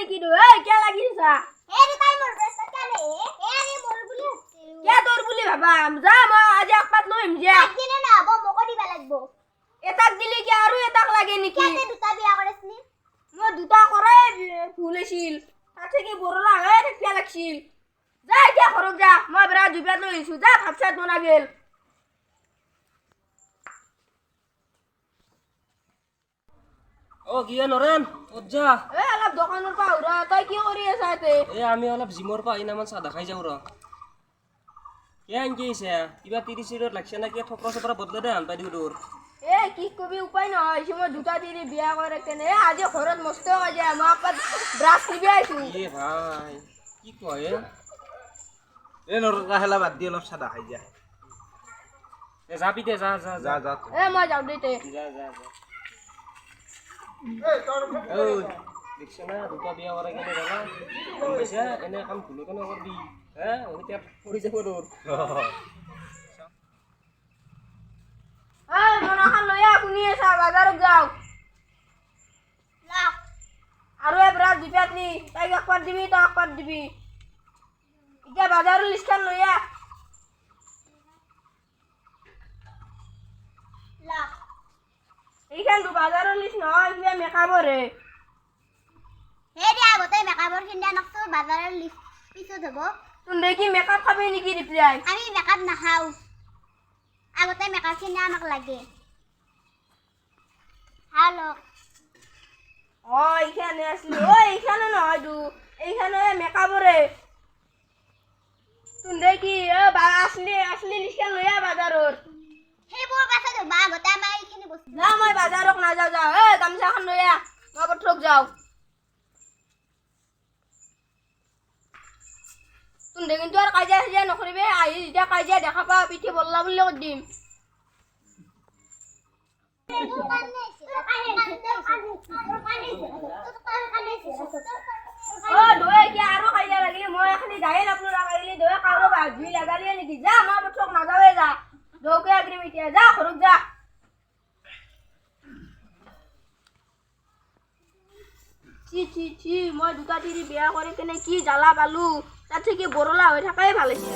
নেকি দো এই কে লাগিছা এৰি তাই মোৰ ব্ৰেছত কানে এৰি মোৰ বুলি হছিল কে তোৰ বুলি ভাবা যা মই আজি একপাত লইম যে দিনে না হ'ব মক দিবা লাগবো এটাক দিলে কি আৰু এটাক লাগে নেকি কেতে দুটা বিয়া কৰিছনি মই দুটা কৰে ভুল আছিল তাতে কি বড় লাগে থাকিয়া লাগছিল যা এতিয়া ঘৰত যা মই বেৰা দুবিয়াত লৈ আহিছো যা ভাত চাত বনা গেল অ কি নৰেন ক'ত যা এ অলপ দোকানৰ পৰা আহৰা তই কি কৰি আছা এতে এ আমি অলপ জিমৰ পৰা আহি নামান চাহ খাই যাওঁ ৰ কি আনকি আহিছে কিবা 30 চিৰত লাগছে না কি থপৰা চপৰা বদলাই দে হান পাই দিও তোৰ এ কি কবি উপায় নহয় মই দুটা তিৰি বিয়া কৰে কেনে আজি ঘৰত মস্ত কাজে মই আপাত ব্ৰাছ নিবি আইছো এ ভাই কি কয় এ নৰকা হেলা বাদ দি অলপ চাদা খাই যা এ যাবি দে যা যা যা যা এ মই যাওঁ দেতে যা যা যা এই তোৰ ঐ দেখছ না দুটা বিয়া কৰা কেনে দাদা গম পাইছা এনে কাম ভুলে কেনে কৰবি হে এতিয়া পৰি যাব তোৰ এই মনাখান লৈ আহ শুনি আছা বাজাৰত যাওঁ লাখ আৰু এ ব্ৰাছ দুপিয়াত নি তাইক একপাত দিবি তই একপাত দিবি এতিয়া বাজাৰৰ লিষ্টখন লৈ আহ লাখ এইখানটো বাজাৰৰ লিষ্ট নহয় কিবা মেকআপৰে হেৰি আগতে মেকআপৰ কিনা নকছো বাজাৰৰ লিষ্ট পিছত হ'ব তোৰ দেখি মেকআপ খাবি নেকি ৰিপ্লাই আমি মেকআপ নাখাও আগতে মেকআপ কিনা আমাক লাগে হালো অ এইখানে আছিল ঐ এইখানে নহয় তো এইখানে মেকআপৰে তোৰ দেখি আসলি লিষ্টখন লৈ আহ বাজাৰৰ সেইবোৰ পাছত হ'ব আগতে আমাৰ এইখিনি বস্তু যা মই বাজাৰত নাযাওঁ যা গামোচাখন লৈ আহ মই পথৰক যাওঁ তোৰ কিন্তু আৰু কাজিয়া চাজিয়া নকৰিবি আহি যেতিয়া কাজিয়া দেখা পাওঁ পিঠি বল্লা বুলি কৈ দিম দৈ কি আৰু কাজিয়া লাগিলে মই এখানি যায়ে নাপলো লাগিলে দৈ কাৰো ভাজি লাগালিয়ে নেকি যা মই পথৰক নাযাৱে যা দৌকে আগৰিম এতিয়া যা ঘৰত যা চি চি চি মই দুটা তিৰি বিয়া কৰি কেনে কি জ্বালা পালো তাত থেকে বৰলা হৈ থাকাই ভাল হৈছে